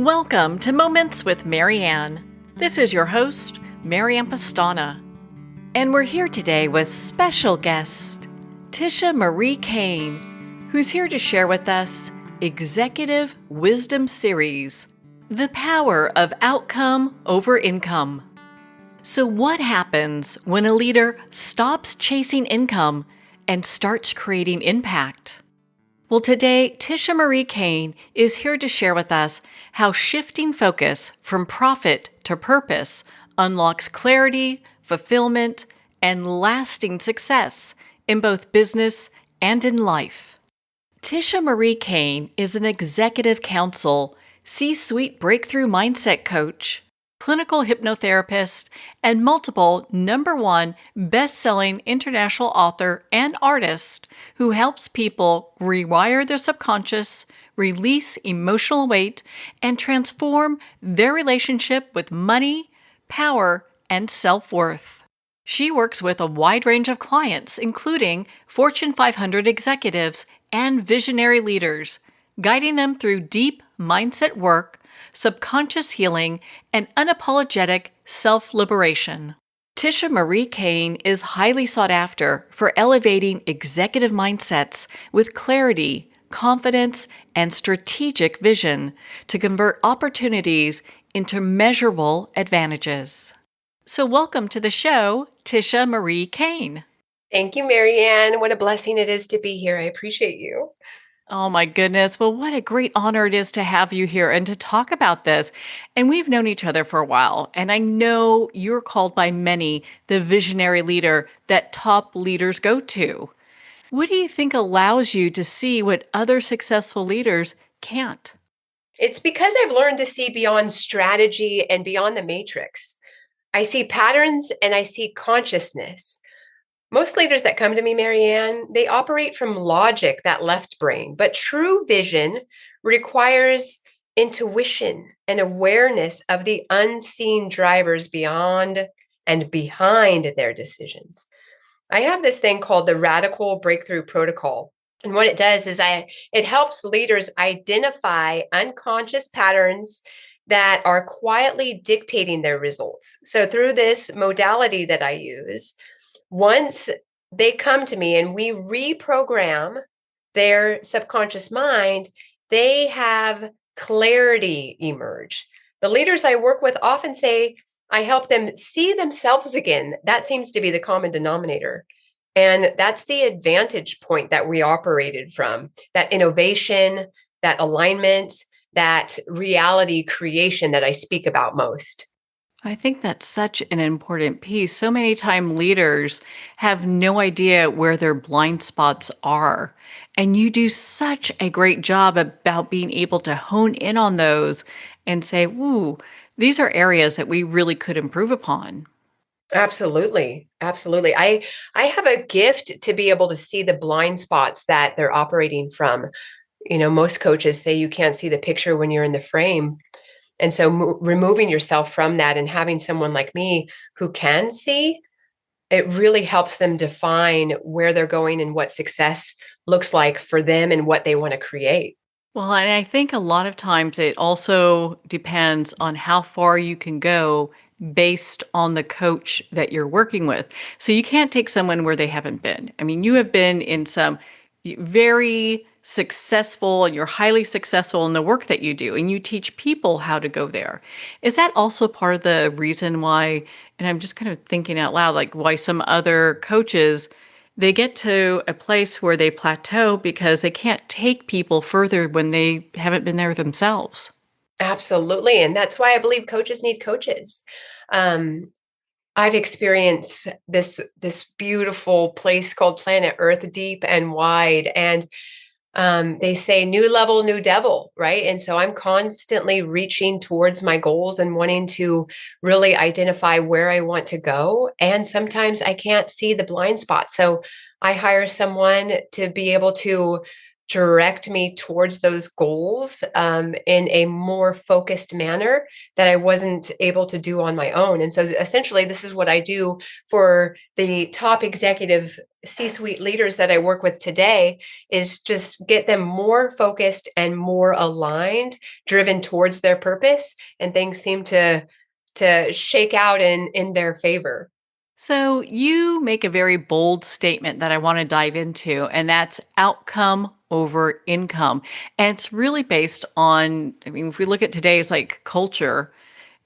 Welcome to Moments with Marianne. This is your host, Marianne Pastana. And we're here today with special guest, Tisha Marie Cain, who's here to share with us Executive Wisdom Series, The Power of Outcome Over Income. So what happens when a leader stops chasing income and starts creating impact? Well, today, Tisha Marie Cain is here to share with us how shifting focus from profit to purpose unlocks clarity, fulfillment, and lasting success in both business and in life. Tisha Marie Cain is an executive counsel, C-suite breakthrough mindset coach, clinical hypnotherapist, and multiple #1 best-selling international author and artist who helps people rewire their subconscious, release emotional weight, and transform their relationship with money, power, and self-worth. She works with a wide range of clients, including Fortune 500 executives and visionary leaders, guiding them through deep mindset work, subconscious healing, and unapologetic self-liberation. Tisha Marie Cain is highly sought after for elevating executive mindsets with clarity, confidence, and strategic vision to convert opportunities into measurable advantages. So welcome to the show, Tisha Marie Cain. Thank you, Marianne. What a blessing it is to be here. I appreciate you. Oh my goodness. Well, what a great honor it is to have you here and to talk about this. And we've known each other for a while. And I know you're called by many the visionary leader that top leaders go to. What do you think allows you to see what other successful leaders can't? It's because I've learned to see beyond strategy and beyond the matrix. I see patterns and I see consciousness. Most leaders that come to me, Marianne, they operate from logic, that left brain, but true vision requires intuition and awareness of the unseen drivers beyond and behind their decisions. I have this thing called the Radical Breakthrough Protocol. And what it does is it helps leaders identify unconscious patterns that are quietly dictating their results. So through this modality that I use, once they come to me and we reprogram their subconscious mind, they have clarity emerge. The leaders I work with often say, I help them see themselves again. That seems to be the common denominator. And that's the advantage point that we operated from, that innovation, that alignment, that reality creation that I speak about most. I think that's such an important piece. So many time leaders have no idea where their blind spots are. And you do such a great job about being able to hone in on those and say, ooh, these are areas that we really could improve upon. Absolutely. Absolutely. I have a gift to be able to see the blind spots that they're operating from. You know, most coaches say you can't see the picture when you're in the frame. And so removing yourself from that and having someone like me who can see, it really helps them define where they're going and what success looks like for them and what they want to create. Well, and I think a lot of times it also depends on how far you can go based on the coach that you're working with. So you can't take someone where they haven't been. I mean, you have been in some very successful and you're highly successful in the work that you do, and you teach people how to go there. Is that also part of the reason why, and I'm just kind of thinking out loud, like why some other coaches they get to a place where they plateau because they can't take people further when they haven't been there themselves. Absolutely. And that's why I believe coaches need coaches. Um, I've experienced this beautiful place called planet Earth, deep and wide. And they say new level, new devil, right? And so I'm constantly reaching towards my goals and wanting to really identify where I want to go. And sometimes I can't see the blind spots. So I hire someone to be able to direct me towards those goals in a more focused manner that I wasn't able to do on my own. And so essentially, this is what I do for the top executive C-suite leaders that I work with today, is just get them more focused and more aligned, driven towards their purpose, and things seem to shake out in their favor. So, you make a very bold statement that I want to dive into, and that's outcome over income. And it's really based on, I mean, if we look at today's like culture,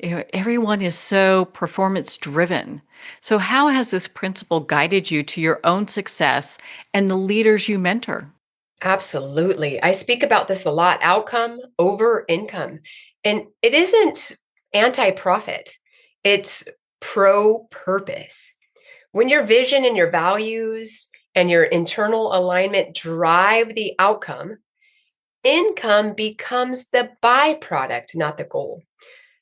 everyone is so performance driven. So, how has this principle guided you to your own success and the leaders you mentor? Absolutely. I speak about this a lot, outcome over income. And it isn't anti profit, it's pro purpose. When your vision and your values and your internal alignment drive the outcome, income becomes the byproduct, not the goal.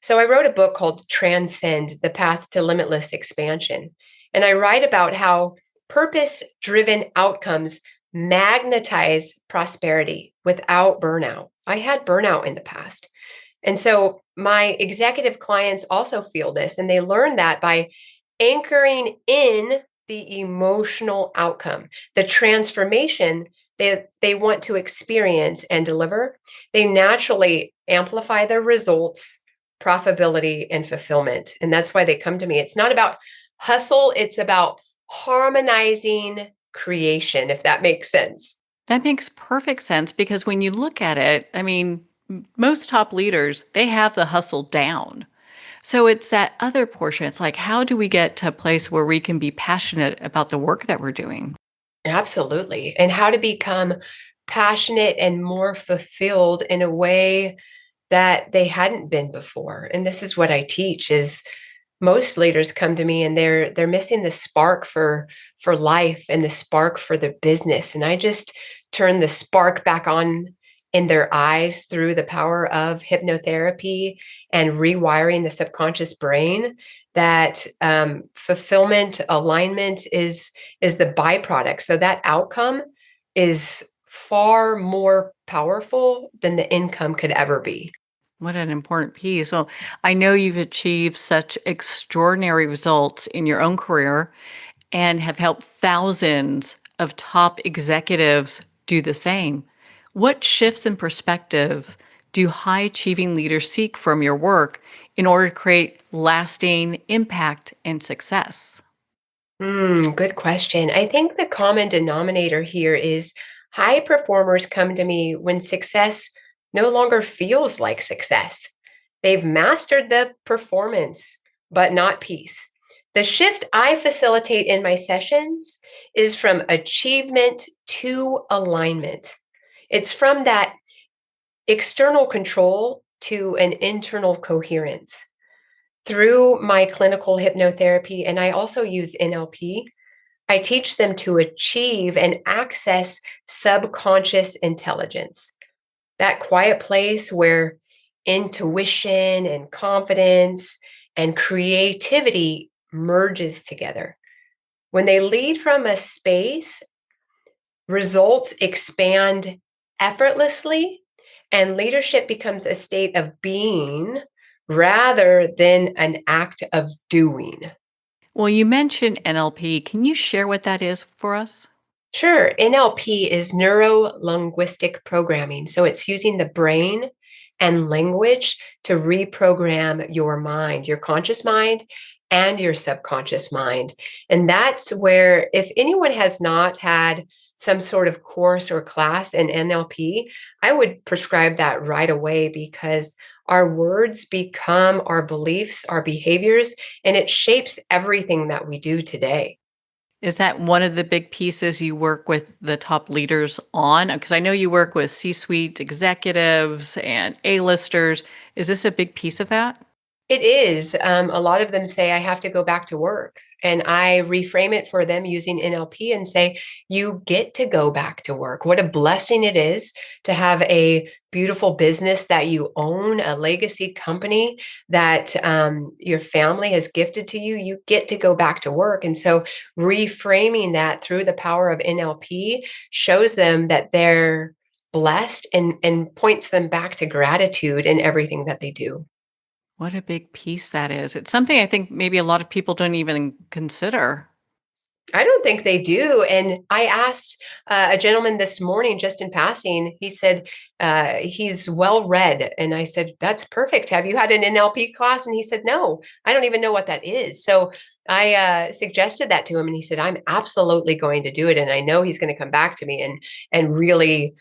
So I wrote a book called Transcend: The Path to Limitless Expansion. And I write about how purpose driven outcomes magnetize prosperity without burnout. I had burnout in the past. And so my executive clients also feel this, and they learn that by anchoring in the emotional outcome, the transformation that they want to experience and deliver, they naturally amplify their results, profitability, and fulfillment. And that's why they come to me. It's not about hustle, it's about harmonizing creation, if that makes sense. That makes perfect sense because when you look at it, I mean, most top leaders, they have the hustle down. So it's that other portion. It's like, how do we get to a place where we can be passionate about the work that we're doing? Absolutely. And how to become passionate and more fulfilled in a way that they hadn't been before. And this is what I teach is most leaders come to me and they're missing the spark for life and the spark for their business. And I just turn the spark back on in their eyes through the power of hypnotherapy and rewiring the subconscious brain, that fulfillment alignment is the byproduct. So that outcome is far more powerful than the income could ever be. What an important piece. Well, I know you've achieved such extraordinary results in your own career and have helped thousands of top executives do the same. What shifts in perspective do high achieving leaders seek from your work in order to create lasting impact and success? Good question. I think the common denominator here is high performers come to me when success no longer feels like success. They've mastered the performance, but not peace. The shift I facilitate in my sessions is from achievement to alignment. It's from that external control to an internal coherence. Through my clinical hypnotherapy, and I also use NLP, I teach them to achieve and access subconscious intelligence, that quiet place where intuition and confidence and creativity merges together. When they lead from a space, results expand effortlessly, and leadership becomes a state of being rather than an act of doing. Well, you mentioned NLP. Can you share what that is for us? Sure, NLP is neuro linguistic programming. So it's using the brain and language to reprogram your mind, your conscious mind and your subconscious mind. And that's where, if anyone has not had some sort of course or class in NLP, I would prescribe that right away, because our words become our beliefs, our behaviors, and it shapes everything that we do today. Is that one of the big pieces you work with the top leaders on? Because I know you work with C suite executives and A-listers. Is this a big piece of that? It is. A lot of them say, I have to go back to work. And I reframe it for them using NLP and say, you get to go back to work. What a blessing it is to have a beautiful business that you own, a legacy company that your family has gifted to you. You get to go back to work. And so reframing that through the power of NLP shows them that blessed and points them back to gratitude in everything that they do. What a big piece that is. It's something I think maybe a lot of people don't even consider. I don't think they do. And I asked a gentleman this morning, just in passing, he said he's well read. And I said, that's perfect. Have you had an NLP class? And he said, no, I don't even know what that is. So I suggested that to him and he said, I'm absolutely going to do it. And I know he's going to come back to me and really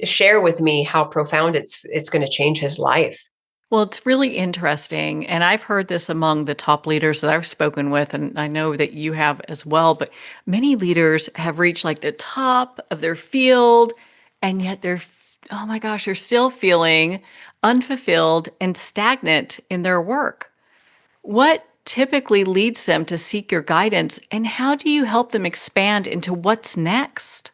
share with me how profound it's going to change his life. Well, it's really interesting. And I've heard this among the top leaders that I've spoken with, and I know that you have as well. But many leaders have reached like the top of their field, and yet oh my gosh, they're still feeling unfulfilled and stagnant in their work. What typically leads them to seek your guidance, and how do you help them expand into what's next?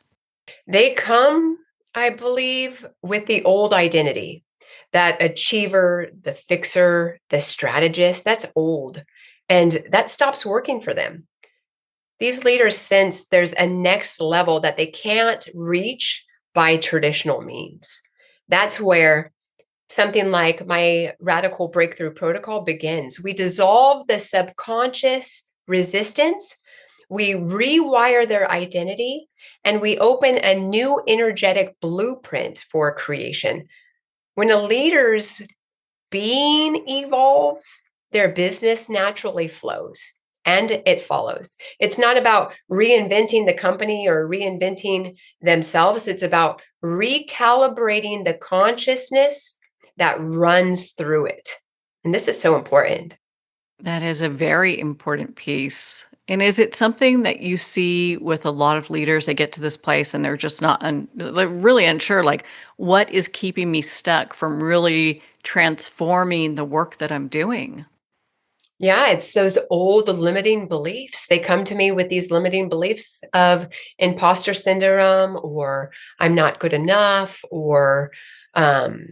They come, I believe, with the old identity. That achiever, the fixer, the strategist, that's old. And that stops working for them. These leaders sense there's a next level that they can't reach by traditional means. That's where something like my radical breakthrough protocol begins. We dissolve the subconscious resistance, we rewire their identity, and we open a new energetic blueprint for creation. When a leader's being evolves, their business naturally flows and it follows. It's not about reinventing the company or reinventing themselves. It's about recalibrating the consciousness that runs through it. And this is so important. That is a very important piece. And is it something that you see with a lot of leaders? They get to this place and they're just they're really unsure, like, what is keeping me stuck from really transforming the work that I'm doing? Yeah, it's those old limiting beliefs. They come to me with these limiting beliefs of imposter syndrome, or I'm not good enough, or um,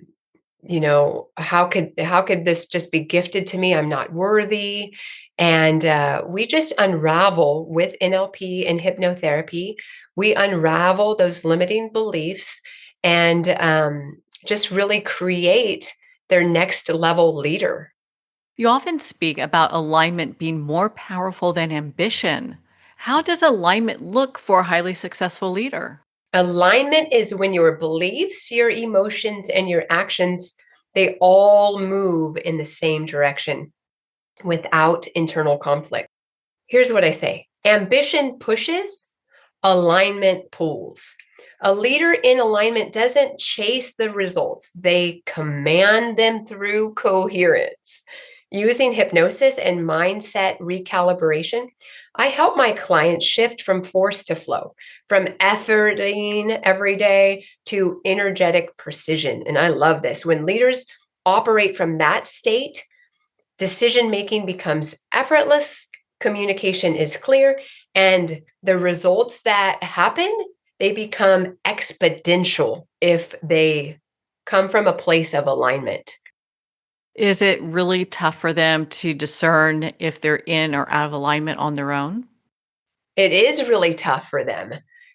how could this just be gifted to me? I'm not worthy. And we just unravel with NLP and hypnotherapy. We unravel those limiting beliefs and just really create their next level leader. You often speak about alignment being more powerful than ambition. How does alignment look for a highly successful leader? Alignment is when your beliefs, your emotions, and your actions, they all move in the same direction without internal conflict. Here's what I say. Ambition pushes, alignment pulls. A leader in alignment doesn't chase the results, they command them through coherence. Using hypnosis and mindset recalibration, I help my clients shift from force to flow, from efforting every day to energetic precision. And I love this. When leaders operate from that state, decision making becomes effortless, communication is clear, and the results that happen, they become exponential if they come from a place of alignment. Is it really tough for them to discern if they're in or out of alignment on their own? It is really tough for them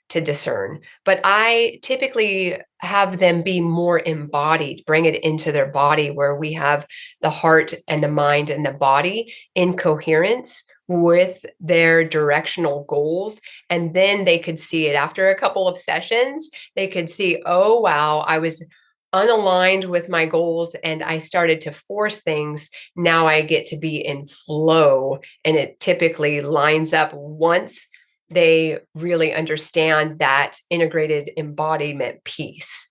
to discern, but I typically have them be more embodied, bring it into their body where we have the heart and the mind and the body in coherence with their directional goals. And then they could see it after a couple of sessions. They could see, oh, wow, I was unaligned with my goals and I started to force things. Now I get to be in flow. And it typically lines up once they really understand that integrated embodiment piece.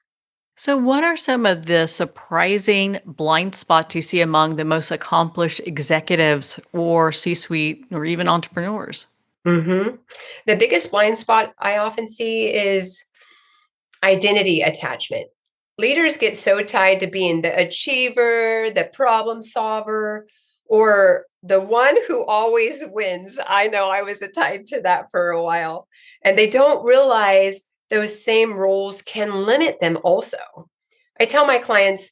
So, what are some of the surprising blind spots you see among the most accomplished executives or C suite or even entrepreneurs? Mhm. The biggest blind spot I often see is identity attachment. Leaders get so tied to being the achiever, the problem solver, or the one who always wins. I know I was tied to that for a while. And they don't realize those same roles can limit them also. I tell my clients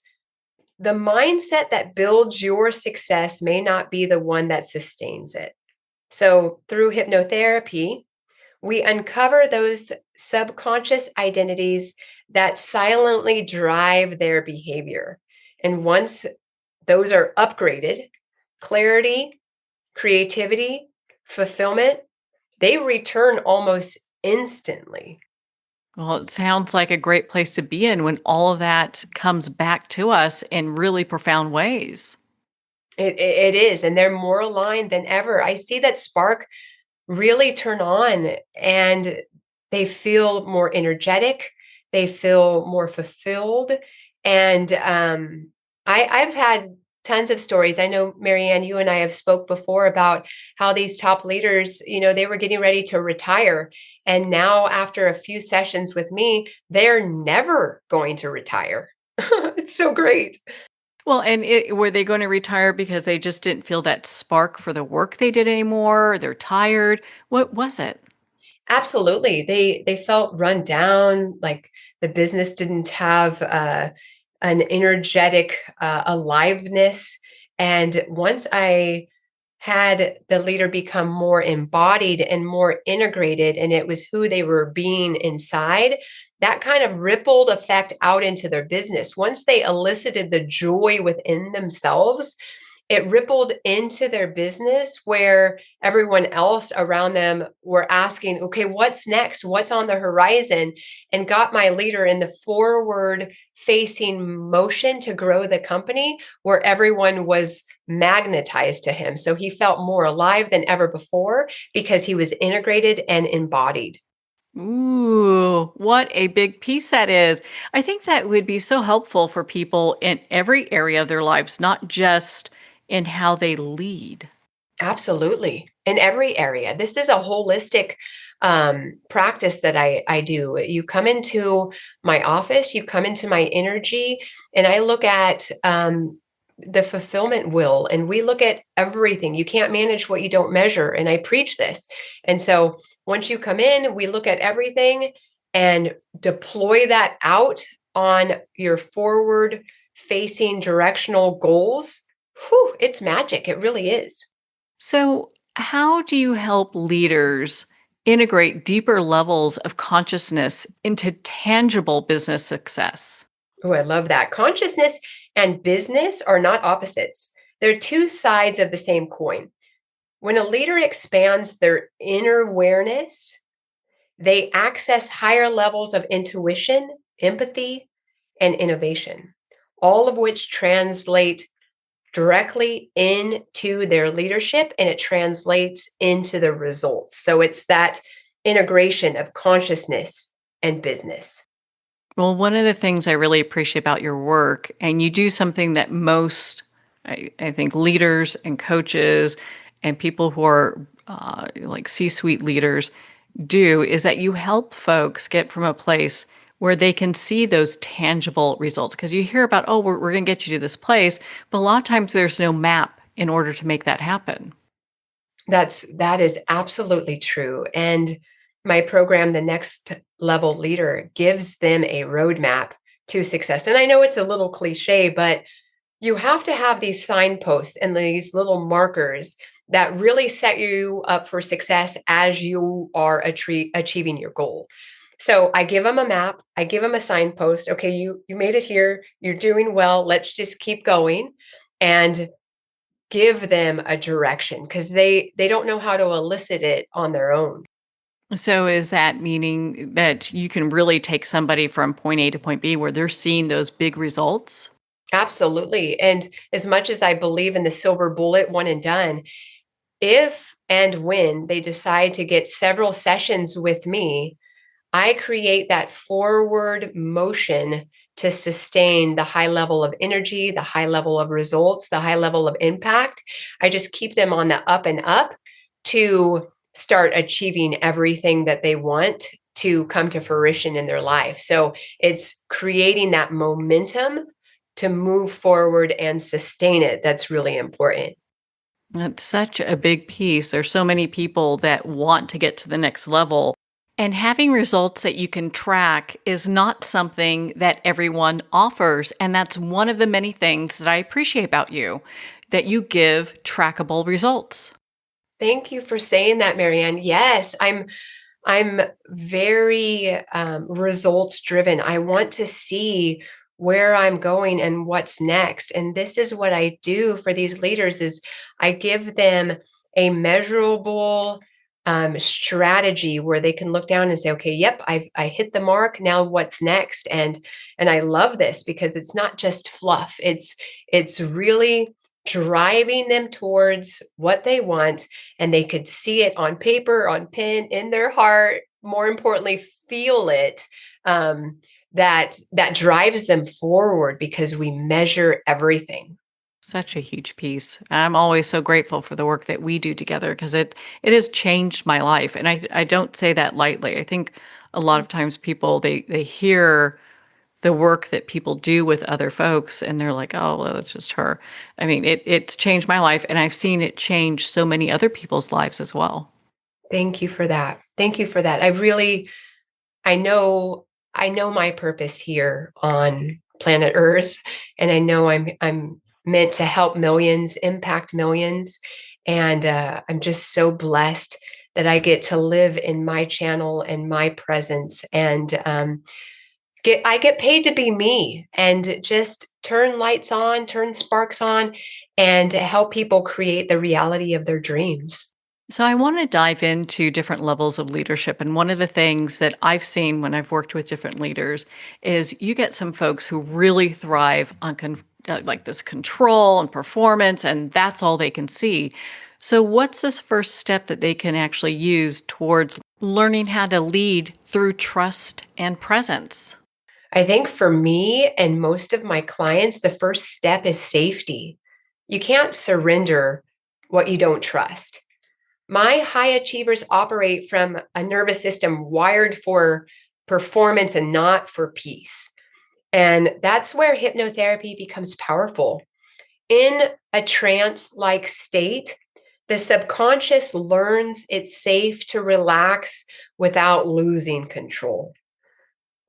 the mindset that builds your success may not be the one that sustains it. So, through hypnotherapy, we uncover those subconscious identities that silently drive their behavior. And once those are upgraded, clarity, creativity, fulfillment, they return almost instantly. Well, it sounds like a great place to be in when all of that comes back to us in really profound ways. It is, and they're more aligned than ever. I see that spark really turn on, and they feel more energetic, they feel more fulfilled. And I've had tons of stories. I know, Marianne, you and I have spoke before about how these top leaders, they were getting ready to retire. And now after a few sessions with me, they're never going to retire. It's so great. Well, and were they going to retire because they just didn't feel that spark for the work they did anymore? They're tired. What was it? Absolutely. They felt run down, like the business didn't have an energetic aliveness. And once I had the leader become more embodied and more integrated, and it was who they were being inside, that kind of rippled effect out into their business. Once they elicited the joy within themselves, it rippled into their business where everyone else around them were asking, okay, what's next? What's on the horizon? And got my leader in the forward facing motion to grow the company where everyone was magnetized to him. So he felt more alive than ever before because he was integrated and embodied. Ooh, what a big piece that is. I think that would be so helpful for people in every area of their lives, not just in how they lead. Absolutely. In every area. This is a holistic practice that I do. You come into my office, you come into my energy, and I look at the fulfillment wheel, and we look at everything. You can't manage what you don't measure. And I preach this. And so once you come in, we look at everything and deploy that out on your forward facing directional goals. Whew, it's magic. It really is. So, how do you help leaders integrate deeper levels of consciousness into tangible business success? Oh, I love that. Consciousness and business are not opposites. They're two sides of the same coin. When a leader expands their inner awareness, they access higher levels of intuition, empathy, and innovation, all of which translate directly into their leadership, and it translates into the results. So it's that integration of consciousness and business. Well, one of the things I really appreciate about your work, and you do something that most, I think, leaders and coaches and people who are like C suite leaders do, is that you help folks get from a place where they can see those tangible results. Because you hear about, oh, we're going to get you to this place, but a lot of times there's no map in order to make that happen. That is absolutely true. And my program, The Next Level Leader, gives them a roadmap to success. And I know it's a little cliche, but you have to have these signposts and these little markers that really set you up for success as you are achieving your goal. So I give them a map, I give them a signpost. Okay, you made it here, you're doing well. Let's just keep going. And give them a direction because they don't know how to elicit it on their own. So is that meaning that you can really take somebody from point A to point B where they're seeing those big results? Absolutely. And as much as I believe in the silver bullet, one and done, if and when they decide to get several sessions with me, I create that forward motion to sustain the high level of energy, the high level of results, the high level of impact. I just keep them on the up and up to start achieving everything that they want to come to fruition in their life. So it's creating that momentum to move forward and sustain it. That's really important. That's such a big piece. There's so many people that want to get to the next level. And having results that you can track is not something that everyone offers. And that's one of the many things that I appreciate about you, that you give trackable results. Thank you for saying that, Marianne. Yes, I'm very results driven. I want to see where I'm going and what's next. And this is what I do for these leaders is I give them a measurable strategy where they can look down and say, okay, yep, I hit the mark. Now what's next? And I love this because it's not just fluff. It's really driving them towards what they want, and they could see it on paper, on pen, in their heart, more importantly, feel it. That drives them forward because we measure everything. Such a huge piece. I'm always so grateful for the work that we do together because it has changed my life. And I don't say that lightly. I think a lot of times people they hear the work that people do with other folks and they're like, oh, well, that's just her. I mean, it's changed my life and I've seen it change so many other people's lives as well. Thank you for that. Thank you for that. I know my purpose here on planet Earth, and I know I'm meant to help millions, impact millions, and I'm just so blessed that I get to live in my channel and my presence, and I get paid to be me and just turn lights on, turn sparks on, and help people create the reality of their dreams. So I want to dive into different levels of leadership. And one of the things that I've seen when I've worked with different leaders is you get some folks who really thrive on like this control and performance, and that's all they can see. So what's this first step that they can actually use towards learning how to lead through trust and presence? I think for me and most of my clients, the first step is safety. You can't surrender what you don't trust. My high achievers operate from a nervous system wired for performance and not for peace. And that's where hypnotherapy becomes powerful. In a trance like state, the subconscious learns it's safe to relax without losing control.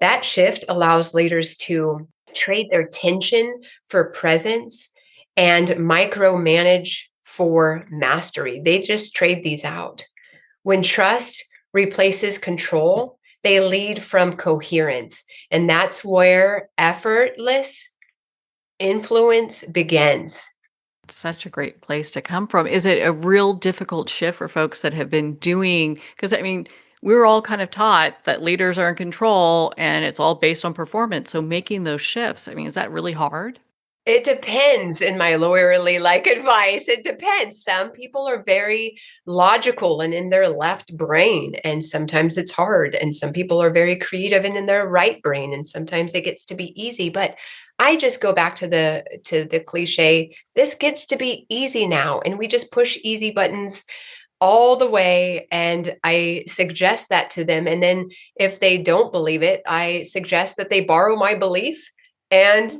That shift allows leaders to trade their tension for presence and micromanage for mastery. They just trade these out. When trust replaces control, they lead from coherence. And that's where effortless influence begins. Such a great place to come from. Is it a real difficult shift for folks that have been doing? Because I mean, we were all kind of taught that leaders are in control and it's all based on performance. So making those shifts, I mean, is that really hard? It depends in my lawyerly like advice. It depends. Some people are very logical and in their left brain, and sometimes it's hard. And some people are very creative and in their right brain, and sometimes it gets to be easy. But I just go back to the cliche. This gets to be easy now, and we just push easy buttons all the way. And I suggest that to them. And then if they don't believe it, I suggest that they borrow my belief and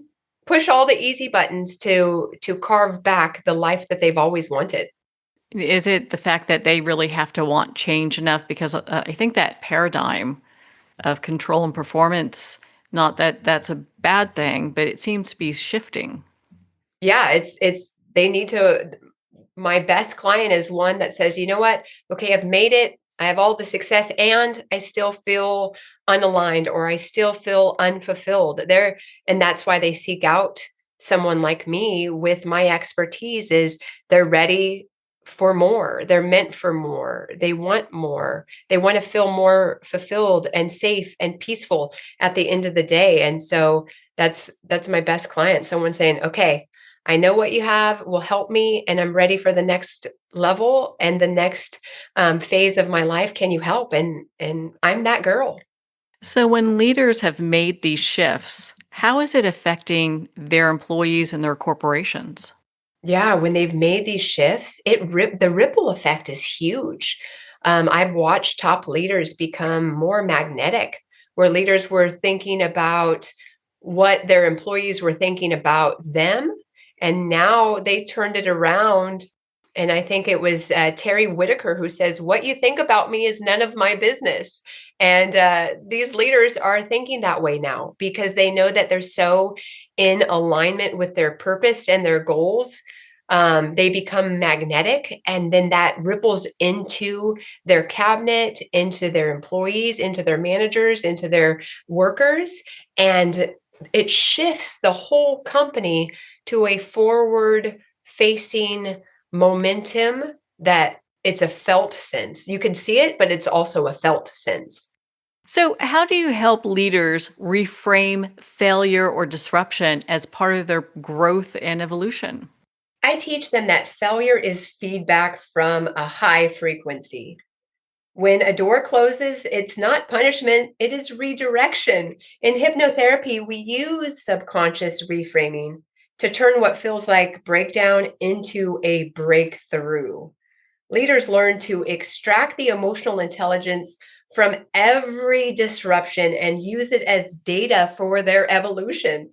push all the easy buttons to carve back the life that they've always wanted. Is it the fact that they really have to want change enough? Because I think that paradigm of control and performance, not that that's a bad thing, but it seems to be shifting. Yeah, it's they need to. My best client is one that says, you know what? Okay, I've made it. I have all the success and I still feel unaligned or I still feel unfulfilled. And that's why they seek out someone like me with my expertise is they're ready for more. They're meant for more. They want more. They want to feel more fulfilled and safe and peaceful at the end of the day. And so that's my best client. Someone saying, okay, I know what you have will help me, and I'm ready for the next level and the next phase of my life. Can you help? And I'm that girl. So when leaders have made these shifts, how is it affecting their employees and their corporations? Yeah, when they've made these shifts, the ripple effect is huge. I've watched top leaders become more magnetic, where leaders were thinking about what their employees were thinking about them, and now they turned it around. And I think it was Terry Whitaker who says, "What you think about me is none of my business." And these leaders are thinking that way now because they know that they're so in alignment with their purpose and their goals. They become magnetic, and then that ripples into their cabinet, into their employees, into their managers, into their workers, and it shifts the whole company to a forward facing momentum that it's a felt sense. You can see it, but it's also a felt sense. So, how do you help leaders reframe failure or disruption as part of their growth and evolution? I teach them that failure is feedback from a high frequency. When a door closes, it's not punishment, it is redirection. In hypnotherapy, we use subconscious reframing to turn what feels like breakdown into a breakthrough. Leaders learn to extract the emotional intelligence from every disruption and use it as data for their evolution.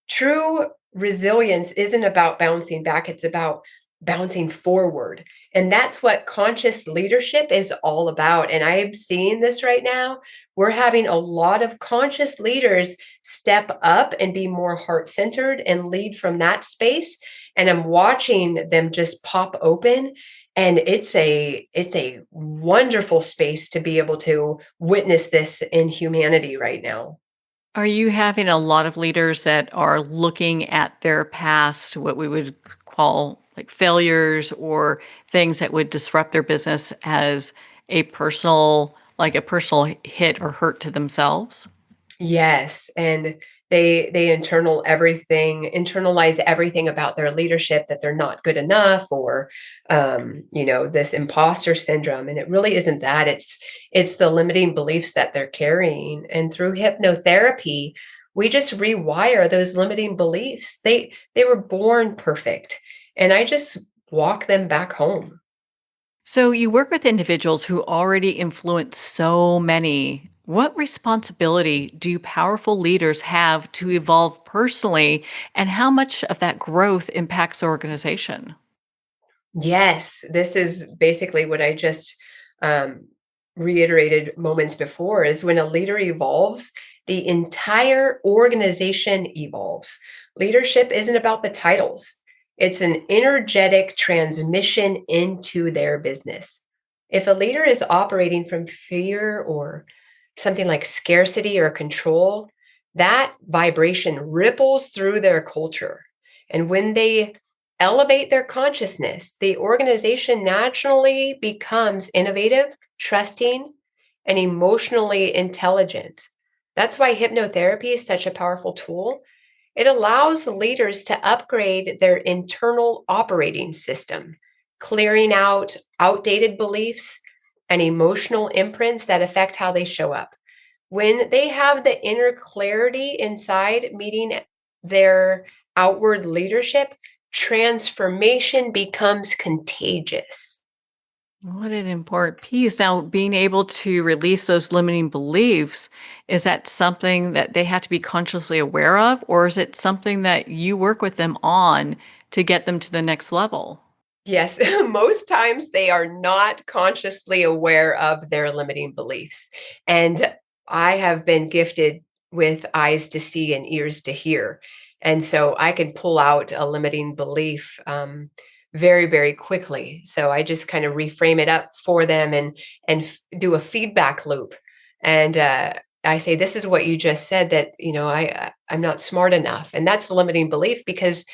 True resilience isn't about bouncing back, it's about bouncing forward. And that's what conscious leadership is all about. And I'm seeing this right now. We're having a lot of conscious leaders step up and be more heart centered and lead from that space. And I'm watching them just pop open, and it's a wonderful space to be able to witness this in humanity right now. Are you having a lot of leaders that are looking at their past, what we would call like failures or things that would disrupt their business as a personal hit or hurt to themselves? Yes, and they internalize everything about their leadership, that they're not good enough, or this imposter syndrome. And it really isn't that. It's the limiting beliefs that they're carrying. And through hypnotherapy, we just rewire those limiting beliefs. They were born perfect, and I just walk them back home. So you work with individuals who already influence so many. What responsibility do powerful leaders have to evolve personally, and how much of that growth impacts the organization? Yes, this is basically what I just um, reiterated moments before, is when a leader evolves, the entire organization evolves. Leadership isn't about the titles. It's an energetic transmission into their business. If a leader is operating from fear or something like scarcity or control, that vibration ripples through their culture. And when they elevate their consciousness, the organization naturally becomes innovative, trusting, and emotionally intelligent. That's why hypnotherapy is such a powerful tool. It allows leaders to upgrade their internal operating system, clearing out outdated beliefs and emotional imprints that affect how they show up. When they have the inner clarity inside meeting their outward leadership, transformation becomes contagious. What an important piece. Now, being able to release those limiting beliefs, is that something that they have to be consciously aware of, or is it something that you work with them on to get them to the next level? Yes, most times they are not consciously aware of their limiting beliefs. And I have been gifted with eyes to see and ears to hear. And so I can pull out a limiting belief very, very quickly. So I just kind of reframe it up for them and do a feedback loop. And I say, this is what you just said, that, I'm not smart enough. And that's the limiting belief, because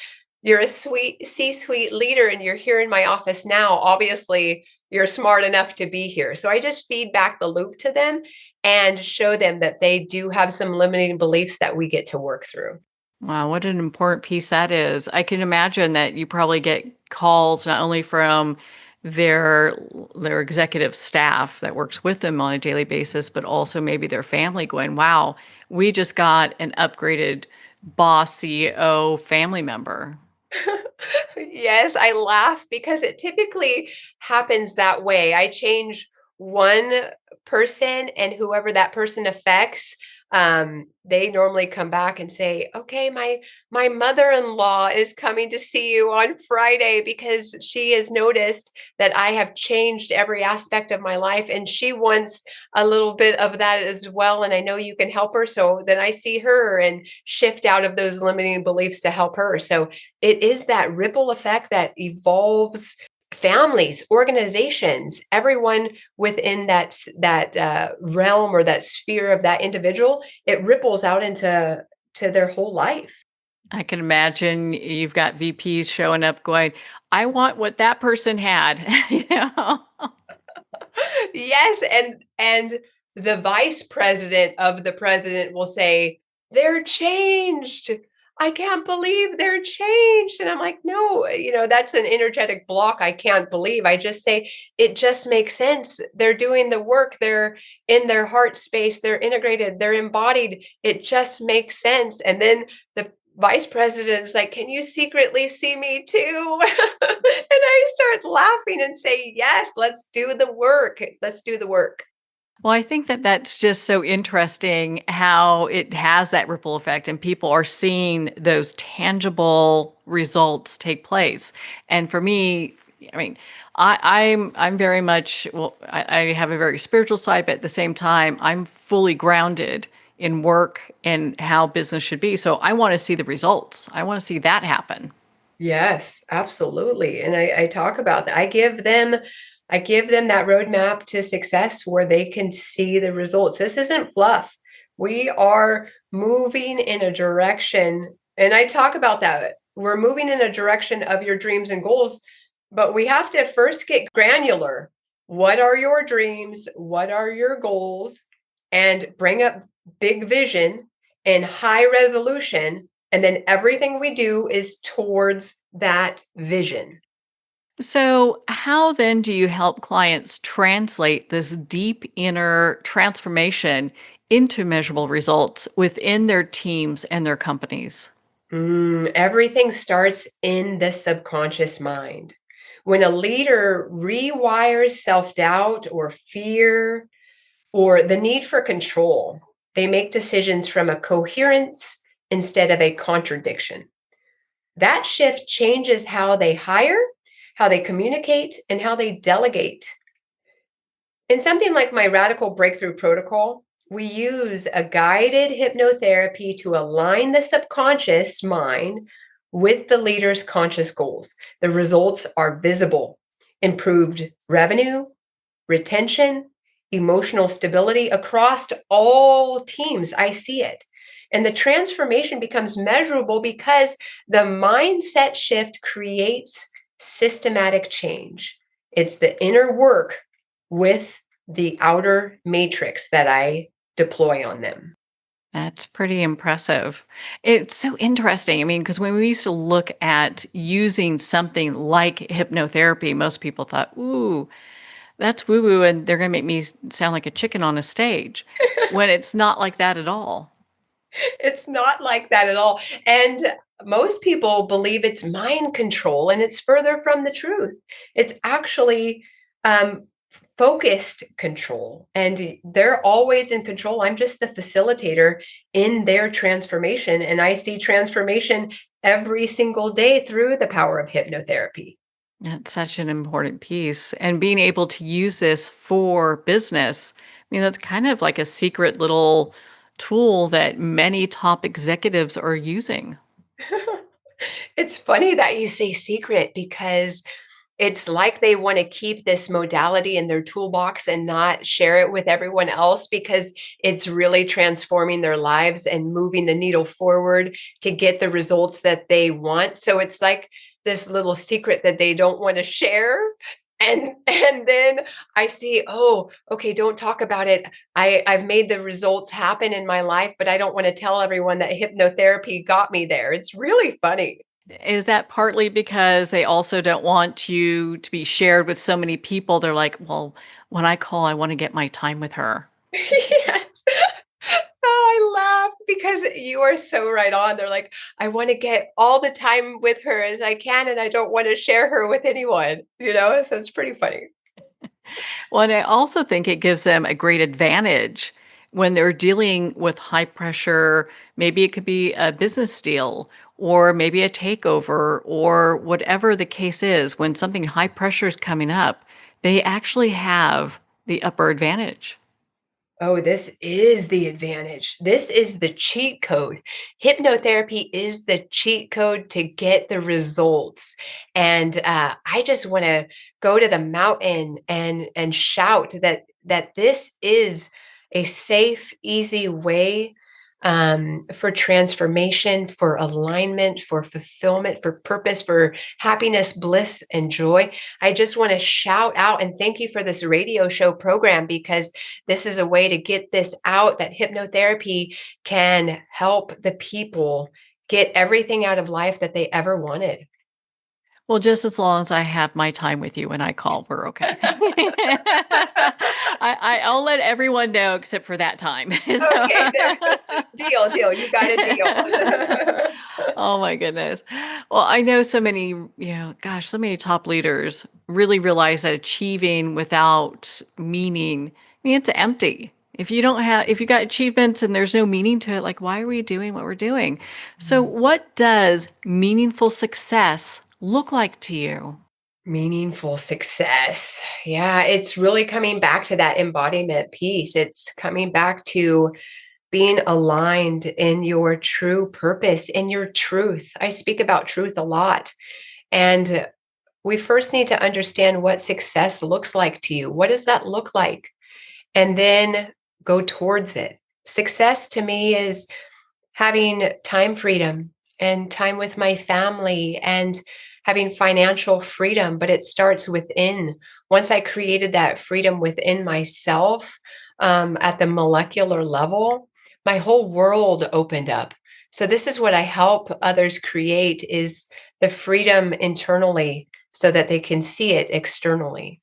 you're a sweet C-suite leader and you're here in my office now. Obviously, you're smart enough to be here. So I just feed back the loop to them and show them that they do have some limiting beliefs that we get to work through. Wow, what an important piece that is. I can imagine that you probably get calls not only from their their executive staff that works with them on a daily basis, but also maybe their family going, "Wow, we just got an upgraded boss, CEO, family member." Yes, I laugh because it typically happens that way. I change one person, and whoever that person affects they normally come back and say, okay, my mother-in-law is coming to see you on Friday because she has noticed that I have changed every aspect of my life and she wants a little bit of that as well. And I know you can help her. So then I see her and shift out of those limiting beliefs to help her. So it is that ripple effect that evolves families, organizations, everyone within that realm or that sphere of that individual. It ripples out to their whole life. I can imagine you've got VPs showing up going, I want what that person had. You know? Yes, and the vice president of the president will say, "They're changed. I can't believe they're changed." And I'm like, "No, that's an energetic block I can't believe." I just say, "It just makes sense. They're doing the work. They're in their heart space. They're integrated. They're embodied. It just makes sense." And then the vice president is like, "Can you secretly see me too?" And I start laughing and say, "Yes, let's do the work. Let's do the work." Well, I think that that's just so interesting how it has that ripple effect and people are seeing those tangible results take place. And for me, I mean, I'm very much I have a very spiritual side, but at the same time, I'm fully grounded in work and how business should be. So I want to see the results. I want to see that happen. Yes, absolutely. And I talk about that. I give them that roadmap to success where they can see the results. This isn't fluff. We are moving in a direction, and I talk about that. We're moving in a direction of your dreams and goals, but we have to first get granular. What are your dreams? What are your goals? And bring up big vision and high resolution. And then everything we do is towards that vision. So, how then do you help clients translate this deep inner transformation into measurable results within their teams and their companies? Everything starts in the subconscious mind. When a leader rewires self doubt or fear or the need for control, they make decisions from a coherence instead of a contradiction. That shift changes how they hire, how they communicate, and how they delegate. In something like my radical breakthrough protocol, we use a guided hypnotherapy to align the subconscious mind with the leader's conscious goals. The results are visible: improved revenue, retention, emotional stability across all teams. I see it. And the transformation becomes measurable because the mindset shift creates systematic change. It's the inner work with the outer matrix that I deploy on them. That's pretty impressive. It's so interesting. I mean, because when we used to look at using something like hypnotherapy, most people thought, ooh, that's woo woo, and they're going to make me sound like a chicken on a stage when it's not like that at all. It's not like that at all. And most people believe it's mind control, and it's further from the truth. It's actually um, focused control, and they're always in control. I'm just the facilitator in their transformation, and I see transformation every single day through the power of hypnotherapy. That's such an important piece. And being able to use this for business, I mean, that's kind of like a secret little tool that many top executives are using. It's funny that you say secret because it's like they want to keep this modality in their toolbox and not share it with everyone else because it's really transforming their lives and moving the needle forward to get the results that they want. So it's like this little secret that they don't want to share. And then I see, oh, okay, don't talk about it. I've made the results happen in my life, but I don't want to tell everyone that hypnotherapy got me there. It's really funny. Is that partly because they also don't want you to be shared with so many people? They're like, well, when I call, I want to get my time with her. Yes. Oh, I laugh because you are so right on. They're like, I want to get all the time with her as I can, and I don't want to share her with anyone. So it's pretty funny. Well, and I also think it gives them a great advantage when they're dealing with high pressure, maybe it could be a business deal or maybe a takeover or whatever the case is, when something high pressure is coming up, they actually have the upper advantage. Oh, this is the advantage. This is the cheat code. Hypnotherapy is the cheat code to get the results. And I just want to go to the mountain and shout that this is a safe, easy way for transformation, for alignment, for fulfillment, for purpose, for happiness, bliss, and joy. I just want to shout out and thank you for this radio show program, because this is a way to get this out, that hypnotherapy can help the people get everything out of life that they ever wanted. Well, just as long as I have my time with you when I call, we're okay. I'll let everyone know except for that time. Okay, there. Deal. You got a deal. Oh my goodness. Well, I know so many, gosh, so many top leaders really realize that achieving without meaning, I mean, it's empty. If you got achievements and there's no meaning to it, like, why are we doing what we're doing? So, what does meaningful success look like to you? Meaningful success. Yeah, it's really coming back to that embodiment piece. It's coming back to being aligned in your true purpose, in your truth. I speak about truth a lot. And we first need to understand what success looks like to you. What does that look like? And then go towards it. Success to me is having time freedom and time with my family and having financial freedom, but it starts within. Once I created that freedom within myself, at the molecular level, my whole world opened up. So this is what I help others create, is the freedom internally so that they can see it externally.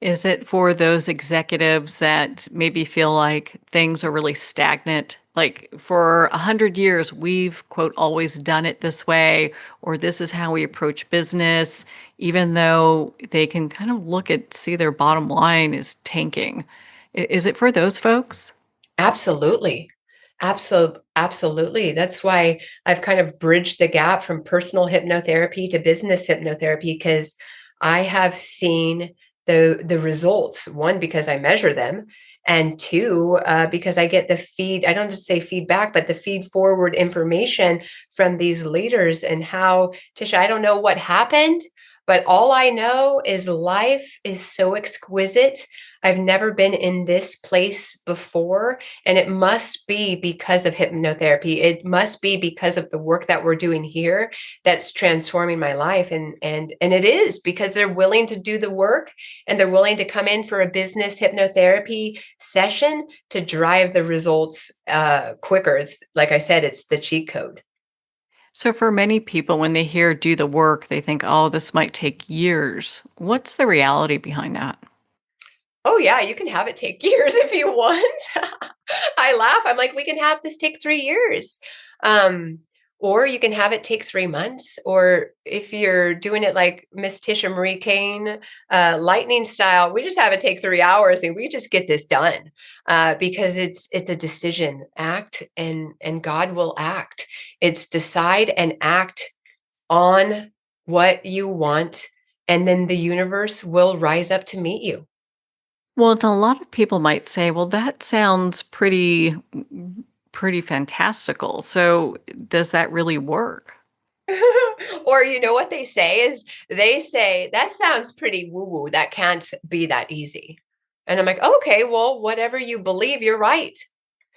Is it for those executives that maybe feel like things are really stagnant? Like for 100 years, we've, quote, always done it this way, or this is how we approach business, even though they can kind of see their bottom line is tanking. Is it for those folks? Absolutely. Absolutely. That's why I've kind of bridged the gap from personal hypnotherapy to business hypnotherapy, because I have seen the results. One, because I measure them, and two, because I get the feed. I don't just say feedback, but the feed forward information from these leaders, and how, Tisha, I don't know what happened, but all I know is life is so exquisite. I've never been in this place before, and it must be because of hypnotherapy. It must be because of the work that we're doing here that's transforming my life. And it is because they're willing to do the work, and they're willing to come in for a business hypnotherapy session to drive the results quicker. It's like I said, it's the cheat code. So, for many people, when they hear do the work, they think, oh, this might take years. What's the reality behind that? Oh yeah, you can have it take years if you want. I laugh. I'm like, we can have this take 3 years. Um, or you can have it take 3 months. Or if you're doing it like Miss Tisha Marie Cain, lightning style, we just have it take 3 hours and we just get this done. Because it's a decision act, and God will act. It's decide and act on what you want, and then the universe will rise up to meet you. Well, and a lot of people might say, well, that sounds pretty fantastical. So, does that really work? Or you know what they say is, they say that sounds pretty woo woo. That can't be that easy. And I'm like, okay, well, whatever you believe, you're right.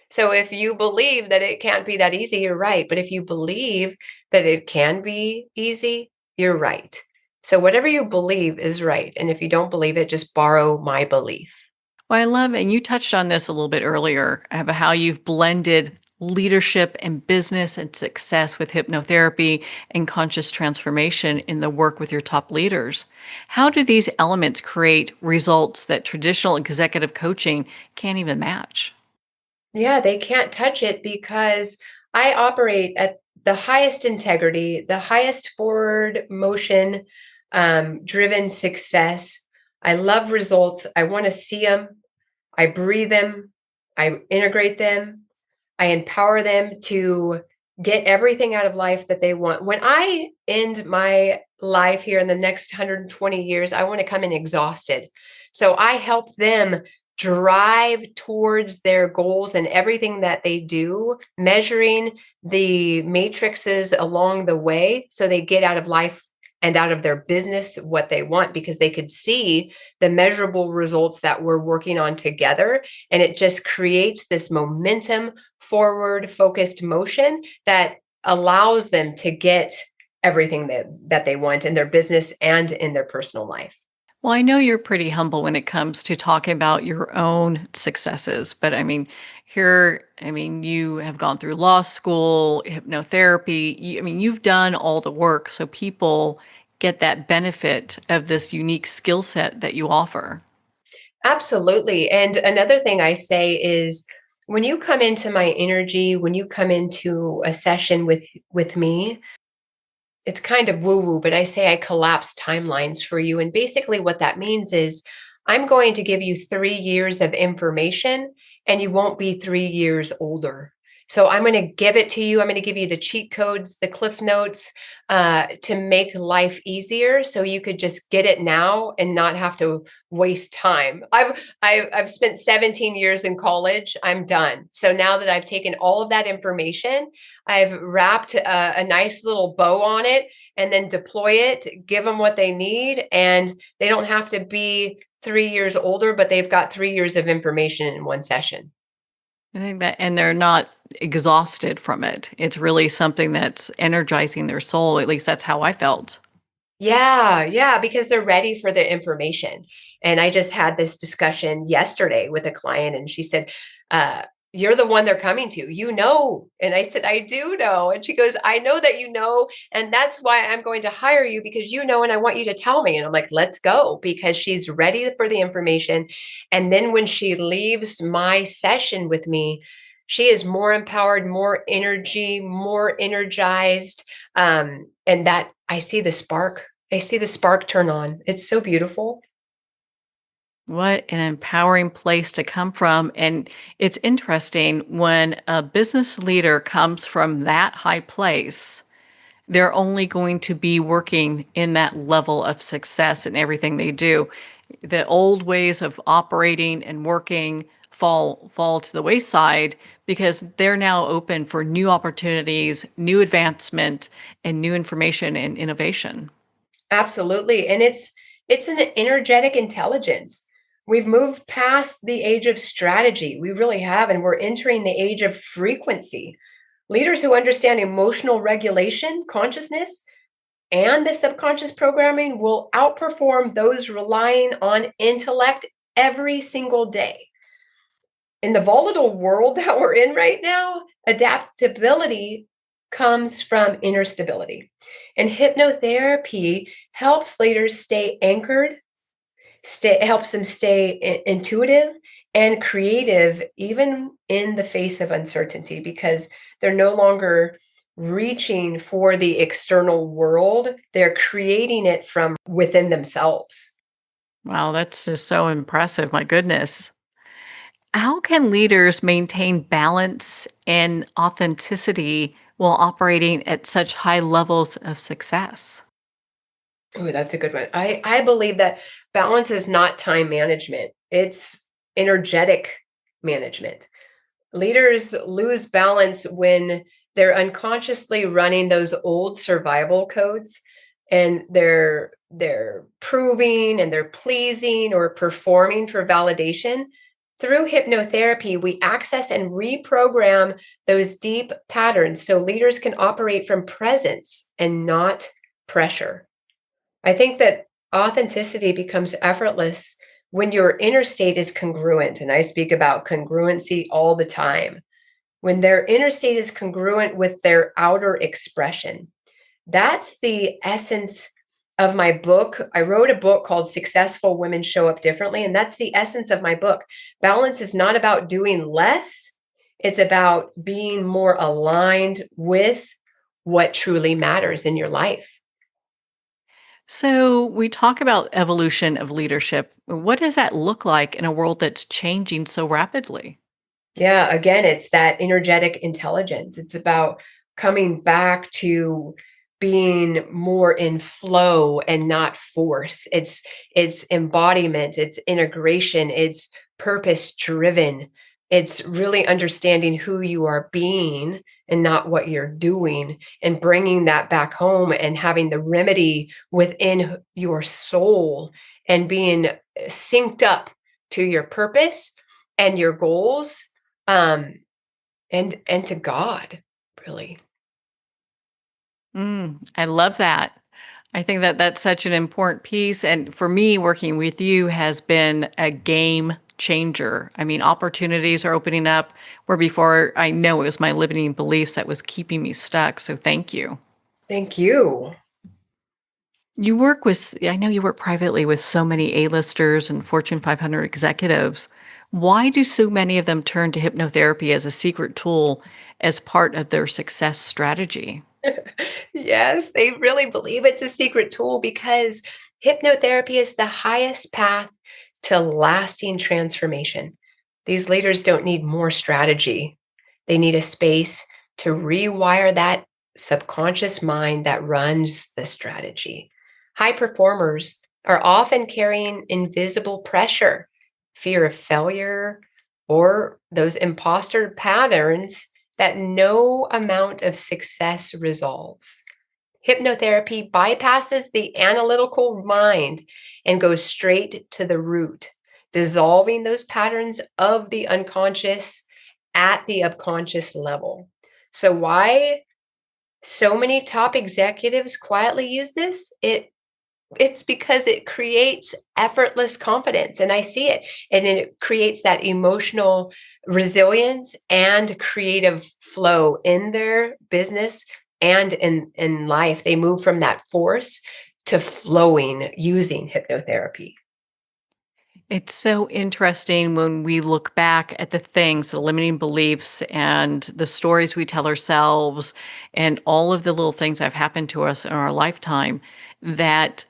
So if you believe that it can't be that easy, you're right. But if you believe that it can be easy, you're right. So whatever you believe is right. And if you don't believe it, just borrow my belief. Well, I love, and you touched on this a little bit earlier, about how you've blended leadership and business and success with hypnotherapy and conscious transformation in the work with your top leaders. How do these elements create results that traditional executive coaching can't even match? Yeah, they can't touch it because I operate at the highest integrity, the highest forward motion driven success. I love results. I want to see them. I breathe them. I integrate them, I empower them to get everything out of life that they want. When I end my life here in the next 120 years, I want to come in exhausted. So I help them drive towards their goals and everything that they do, measuring the matrices along the way so they get out of life and out of their business what they want because they could see the measurable results that we're working on together. And it just creates this momentum, forward focused motion that allows them to get everything that they want in their business and in their personal life. Well, I know you're pretty humble when it comes to talking about your own successes, but you have gone through law school, hypnotherapy. You've done all the work so people get that benefit of this unique skill set that you offer. Absolutely. And another thing I say is when you come into my energy, when you come into a session with me, it's kind of woo woo, but I say I collapse timelines for you. And basically, what that means is I'm going to give you 3 years of information and you won't be 3 years older. So I'm going to give it to you. I'm going to give you the cheat codes, the cliff notes to make life easier so you could just get it now and not have to waste time. I've spent 17 years in college. I'm done. So now that I've taken all of that information, I've wrapped a nice little bow on it and then deploy it, give them what they need. And they don't have to be 3 years older, but they've got 3 years of information in one session. I think that, and they're not exhausted from it. It's really something that's energizing their soul. At least that's how I felt. Yeah, yeah, because they're ready for the information. And I just had this discussion yesterday with a client, and she said, you're the one they're coming to, you know. And I said, I do know. And she goes, I know that you know. And that's why I'm going to hire you because you know, and I want you to tell me. And I'm like, let's go because she's ready for the information. And then when she leaves my session with me, she is more empowered, more energy, more energized. And that I see the spark. I see the spark turn on. It's so beautiful. What an empowering place to come from. And it's interesting when a business leader comes from that high place, they're only going to be working in that level of success in everything they do. The old ways of operating and working fall to the wayside because they're now open for new opportunities, new advancement, and new information and innovation. Absolutely. And it's an energetic intelligence. We've moved past the age of strategy. We really have, and we're entering the age of frequency. Leaders who understand emotional regulation, consciousness, and the subconscious programming will outperform those relying on intellect every single day. In the volatile world that we're in right now, adaptability comes from inner stability. And hypnotherapy helps leaders stay anchored, helps them stay intuitive and creative, even in the face of uncertainty, because they're no longer reaching for the external world. They're creating it from within themselves. Wow, that's just so impressive. My goodness. How can leaders maintain balance and authenticity while operating at such high levels of success? Oh, that's a good one. I believe that balance is not time management, it's energetic management. Leaders lose balance when they're unconsciously running those old survival codes and they're proving and they're pleasing or performing for validation. Through hypnotherapy, we access and reprogram those deep patterns so leaders can operate from presence and not pressure. I think that authenticity becomes effortless when your inner state is congruent. And I speak about congruency all the time. When their inner state is congruent with their outer expression. That's the essence of my book. I wrote a book called Successful Women Show Up Differently. And that's the essence of my book. Balance is not about doing less, it's about being more aligned with what truly matters in your life. So, we talk about evolution of leadership. What does that look like in a world that's changing so rapidly? Yeah, again, it's that energetic intelligence. It's about coming back to being more in flow and not force. It's embodiment, it's integration, it's purpose driven. It's really understanding who you are being and not what you're doing, and bringing that back home and having the remedy within your soul and being synced up to your purpose and your goals, um, and to God, really. I love that. I think that that's such an important piece. And for me, working with you has been a game changer. I mean, opportunities are opening up where before I know it was my limiting beliefs that was keeping me stuck. So thank you. Thank you. I know you work privately with so many A-listers and Fortune 500 executives. Why do so many of them turn to hypnotherapy as a secret tool as part of their success strategy? Yes, they really believe it's a secret tool because hypnotherapy is the highest path to lasting transformation. These leaders don't need more strategy. They need a space to rewire that subconscious mind that runs the strategy. High performers are often carrying invisible pressure, fear of failure, or those imposter patterns that no amount of success resolves. Hypnotherapy bypasses the analytical mind and goes straight to the root, dissolving those patterns of the unconscious at the subconscious level. So, why so many top executives quietly use this? It's because it creates effortless confidence, and I see it, and it creates that emotional resilience and creative flow in their business and in life. They move from that force to flowing using hypnotherapy. It's so interesting when we look back at the things, the limiting beliefs and the stories we tell ourselves and all of the little things that have happened to us in our lifetime that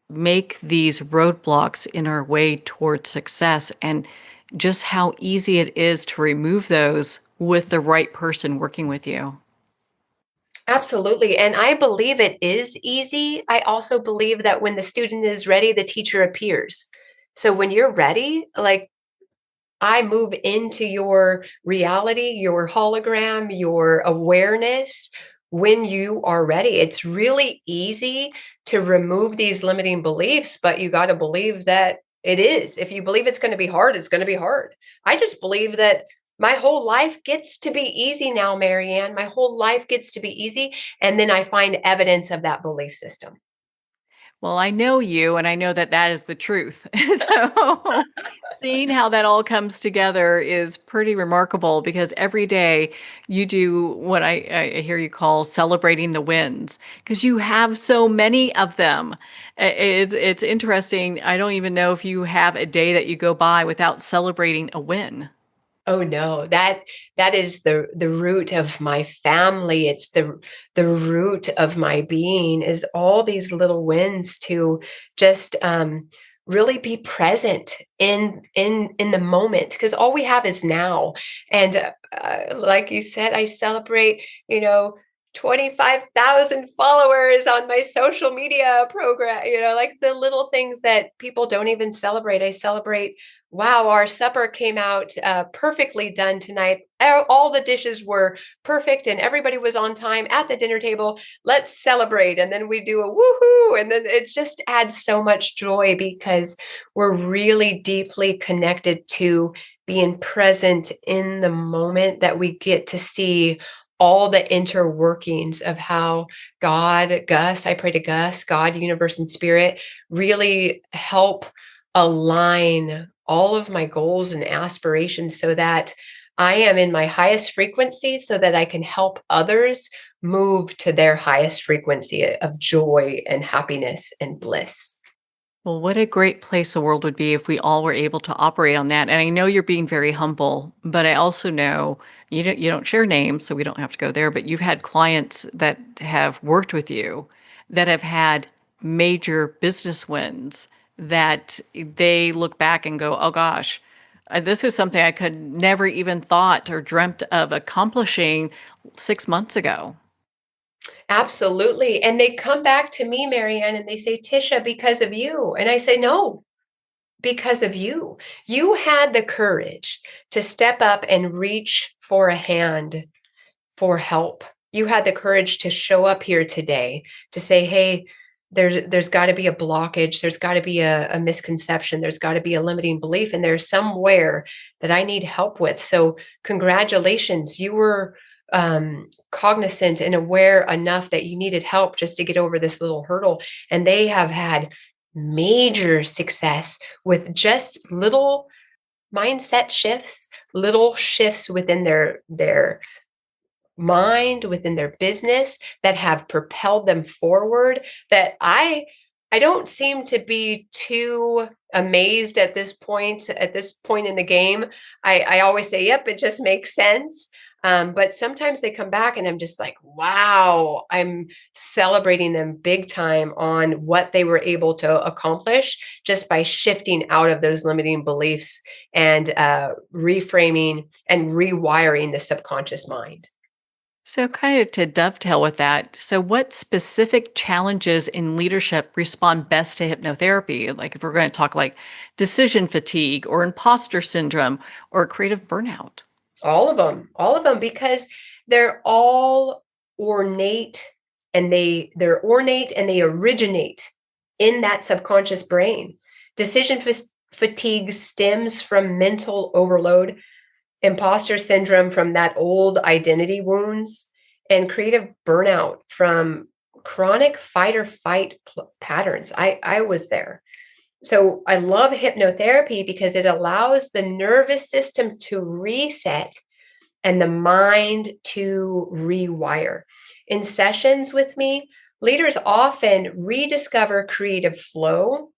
make these roadblocks in our way towards success, and just how easy it is to remove those with the right person working with you. Absolutely. And I believe it is easy. I also believe that when the student is ready, the teacher appears. So when you're ready, like, I move into your reality, your hologram, your awareness when you are ready. It's really easy to remove these limiting beliefs, but you got to believe that it is. If you believe it's going to be hard, it's going to be hard. I just believe that my whole life gets to be easy now, Marianne. My whole life gets to be easy. And then I find evidence of that belief system. Well, I know you, and I know that that is the truth. So, seeing how that all comes together is pretty remarkable because every day you do what I hear you call celebrating the wins because you have so many of them. It's interesting. I don't even know if you have a day that you go by without celebrating a win. Oh no, that is the root of my family. It's the root of my being, is all these little wins to just really be present in the moment, because all we have is now. And like you said, I celebrate, 25,000 followers on my social media program, like the little things that people don't even celebrate. I celebrate, wow, our supper came out perfectly done tonight. All the dishes were perfect and everybody was on time at the dinner table. Let's celebrate. And then we do a woohoo. And then it just adds so much joy because we're really deeply connected to being present in the moment, that we get to see all the interworkings of how God, Gus, I pray to Gus, God, universe, and spirit really help align all of my goals and aspirations so that I am in my highest frequency, so that I can help others move to their highest frequency of joy and happiness and bliss. Well, what a great place the world would be if we all were able to operate on that. And I know you're being very humble, but I also know you don't share names, so we don't have to go there, but you've had clients that have worked with you that have had major business wins that they look back and go, "Oh gosh, This is something I could never even thought or dreamt of accomplishing 6 months ago. Absolutely. And they come back to me, Marianne, and they say, Tisha, because of you. And I say, no, because of you. You had the courage to step up and reach for a hand for help. You had the courage to show up here today to say, hey, there's got to be a blockage. There's got to be a misconception. There's got to be a limiting belief. And there's somewhere that I need help with. So congratulations. You were cognizant and aware enough that you needed help just to get over this little hurdle. And they have had major success with just little mindset shifts, little shifts within their mind, within their business that have propelled them forward, that I don't seem to be too amazed at this point in the game. I always say, yep, it just makes sense. But sometimes they come back and I'm just like, wow, I'm celebrating them big time on what they were able to accomplish just by shifting out of those limiting beliefs and reframing and rewiring the subconscious mind. So, kind of to dovetail with that, so what specific challenges in leadership respond best to hypnotherapy? Like, if we're going to talk like decision fatigue or imposter syndrome or creative burnout? All of them, because they're all ornate they're ornate and they originate in that subconscious brain. Fatigue stems from mental overload, imposter syndrome from that old identity wounds, and creative burnout from chronic fight or fight patterns. I was there. So I love hypnotherapy because it allows the nervous system to reset and the mind to rewire. In sessions with me, leaders often rediscover creative flow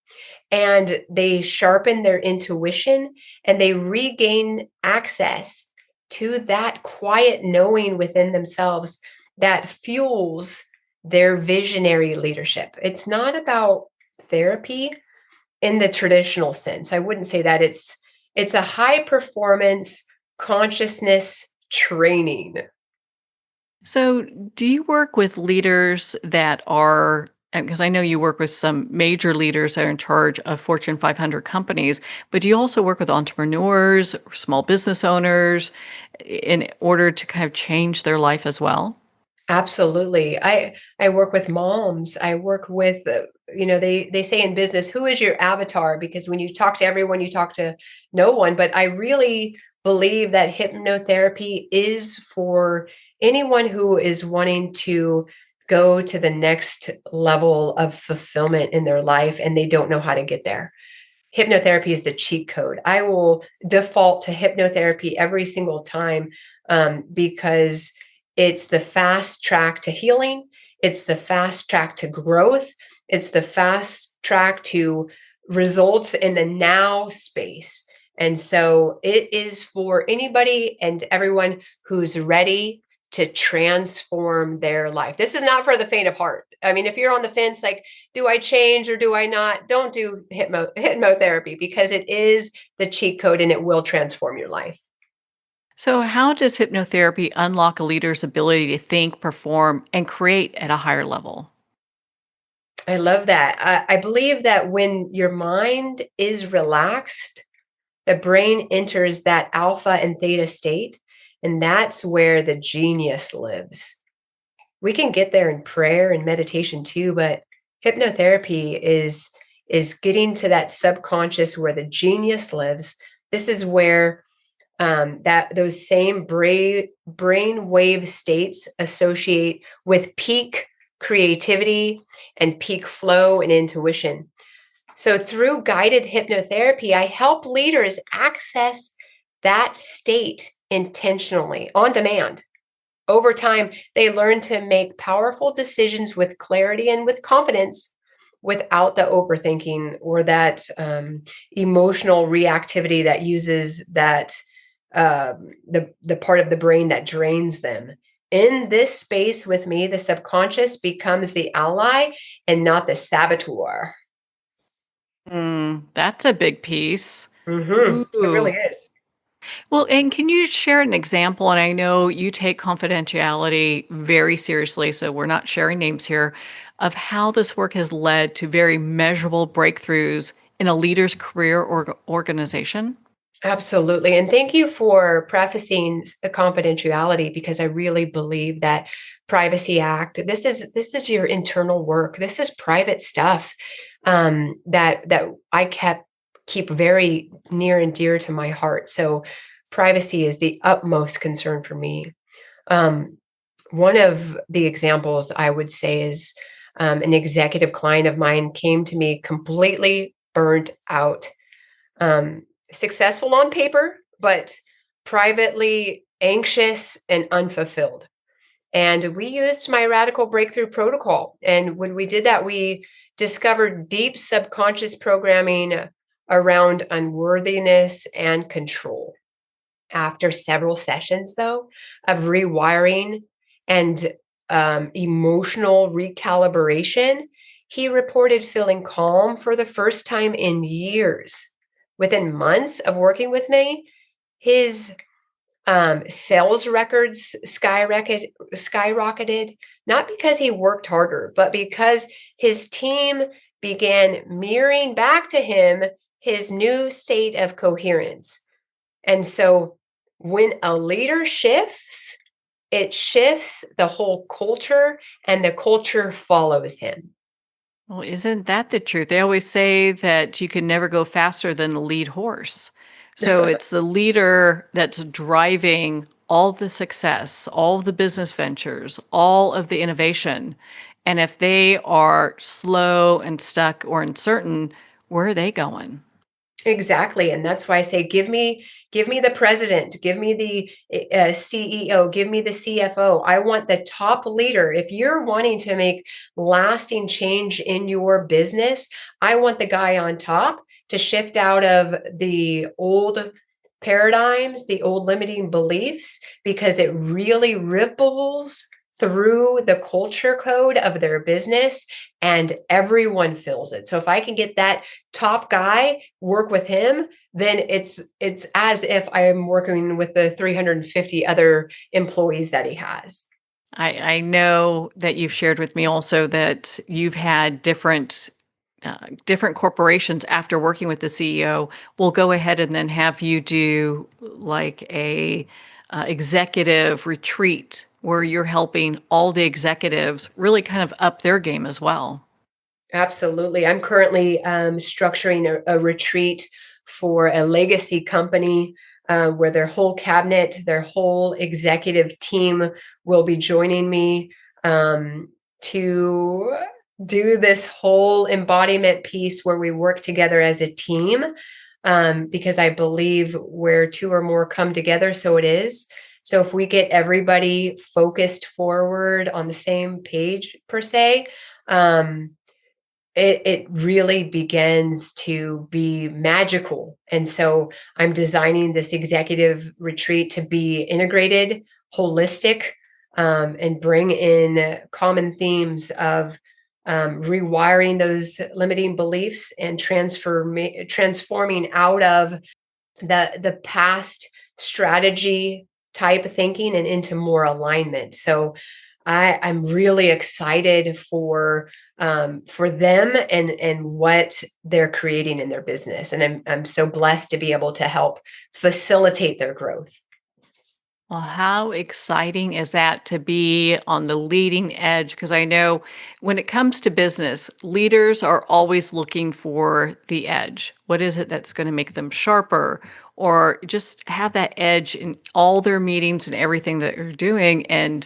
and they sharpen their intuition and they regain access to that quiet knowing within themselves that fuels their visionary leadership. It's not about therapy in the traditional sense. I wouldn't say that. It's a high performance consciousness training. So, do you work with leaders that are, because I know you work with some major leaders that are in charge of Fortune 500 companies, but do you also work with entrepreneurs, or small business owners in order to kind of change their life as well? Absolutely. I work with moms. I work with they say in business, who is your avatar? Because when you talk to everyone, you talk to no one. But I really believe that hypnotherapy is for anyone who is wanting to go to the next level of fulfillment in their life and they don't know how to get there. Hypnotherapy is the cheat code. I will default to hypnotherapy every single time because it's the fast track to healing. It's the fast track to growth. It's the fast track to results in the now space. And so it is for anybody and everyone who's ready to transform their life. This is not for the faint of heart. I mean, if you're on the fence, like, do I change or do I not? Don't do hypnotherapy because it is the cheat code and it will transform your life. So, how does hypnotherapy unlock a leader's ability to think, perform, and create at a higher level? I love that. I believe that when your mind is relaxed, the brain enters that alpha and theta state, and that's where the genius lives. We can get there in prayer and meditation too, but hypnotherapy is getting to that subconscious where the genius lives. This is where that those same brain wave states associate with peak creativity and peak flow and intuition. So through guided hypnotherapy, I help leaders access that state intentionally on demand. Over time, they learn to make powerful decisions with clarity and with confidence without the overthinking or that emotional reactivity that uses that the part of the brain that drains them. In this space with me, the subconscious becomes the ally and not the saboteur. That's a big piece. It really Ooh. is. Well, and can you share an example? And I know you take confidentiality very seriously, so we're not sharing names here, of how this work has led to very measurable breakthroughs in a leader's career or organization. Absolutely. And thank you for prefacing the confidentiality, because I really believe that Privacy Act, this is your internal work. This is private stuff that I keep very near and dear to my heart. So privacy is the utmost concern for me. Um, One of the examples I would say is an executive client of mine came to me completely burnt out, um, successful on paper, but privately anxious and unfulfilled. And we used my radical breakthrough protocol. And when we did that, we discovered deep subconscious programming around unworthiness and control. After several sessions, though, of rewiring and emotional recalibration, he reported feeling calm for the first time in years. Within months of working with me, his sales records skyrocketed, not because he worked harder, but because his team began mirroring back to him his new state of coherence. And so when a leader shifts, it shifts the whole culture, and the culture follows him. Well, isn't that the truth? They always say that you can never go faster than the lead horse. So it's the leader that's driving all the success, all of the business ventures, all of the innovation. And if they are slow and stuck or uncertain, where are they going? Exactly. And that's why I say, give me the president, give me the CEO, give me the CFO. I want the top leader. If you're wanting to make lasting change in your business, I want the guy on top to shift out of the old paradigms, the old limiting beliefs, because it really ripples through the culture code of their business, and everyone feels it. So if I can get that top guy, work with him, then it's as if I'm working with the 350 other employees that he has. I know that you've shared with me also that you've had different corporations after working with the CEO will go ahead and then have you do like a executive retreat where you're helping all the executives really kind of up their game as well. Absolutely. I'm currently structuring a retreat for a legacy company where their whole cabinet, their whole executive team will be joining me to do this whole embodiment piece where we work together as a team, because I believe where two or more come together, so it is. So if we get everybody focused forward on the same page, per se, um, it really begins to be magical. And so I'm designing this executive retreat to be integrated, holistic, and bring in common themes of rewiring those limiting beliefs and transforming out of the past strategy type of thinking and into more alignment. So I'm really excited for them and what they're creating in their business. And I'm so blessed to be able to help facilitate their growth. Well, how exciting is that to be on the leading edge? Because I know when it comes to business, leaders are always looking for the edge. What is it that's going to make them sharper or just have that edge in all their meetings and everything that they're doing? And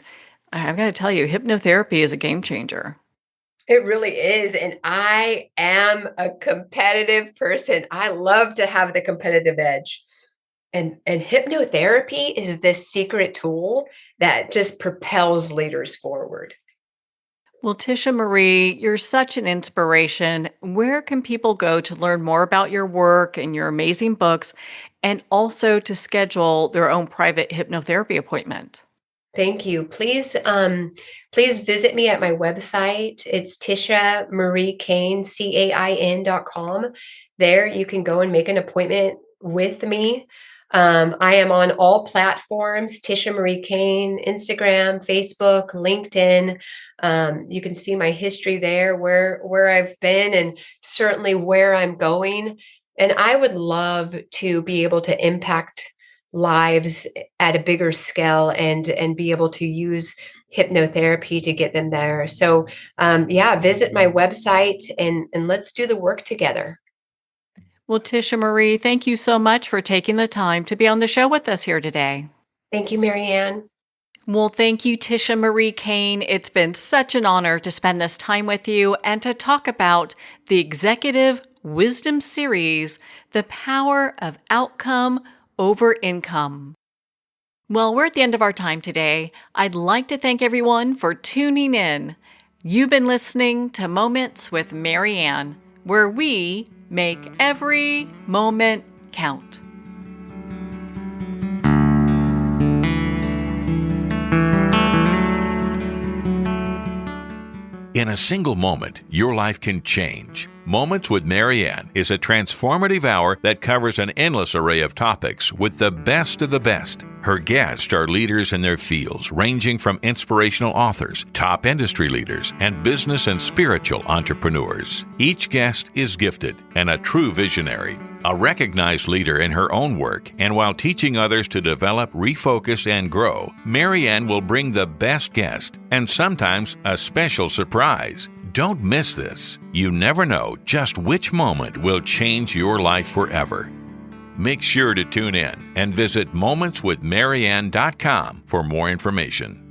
I've got to tell you, hypnotherapy is a game changer. It really is. And I am a competitive person. I love to have the competitive edge. And hypnotherapy is this secret tool that just propels leaders forward. Well, Tisha Marie, you're such an inspiration. Where can people go to learn more about your work and your amazing books, and also to schedule their own private hypnotherapy appointment? Thank you. Please visit me at my website. It's Tisha Marie Cain, CAIN.com. There you can go and make an appointment with me. I am on all platforms, Tisha Marie Cain, Instagram, Facebook, LinkedIn. You can see my history there, where I've been, and certainly where I'm going. And I would love to be able to impact lives at a bigger scale and be able to use hypnotherapy to get them there. So visit my website and let's do the work together. Well, Tisha Marie, thank you so much for taking the time to be on the show with us here today. Thank you, Marianne. Well, thank you, Tisha Marie Cain. It's been such an honor to spend this time with you and to talk about the Executive Wisdom Series, The Power of Outcome Over Income. Well, we're at the end of our time today. I'd like to thank everyone for tuning in. You've been listening to Moments with Marianne, where we make every moment count. In a single moment, your life can change. Moments with Marianne is a transformative hour that covers an endless array of topics with the best of the best. Her guests are leaders in their fields, ranging from inspirational authors, top industry leaders, and business and spiritual entrepreneurs. Each guest is gifted and a true visionary, a recognized leader in her own work, and while teaching others to develop, refocus, and grow, Marianne will bring the best guest and sometimes a special surprise. Don't miss this. You never know just which moment will change your life forever. Make sure to tune in and visit momentswithmarianne.com for more information.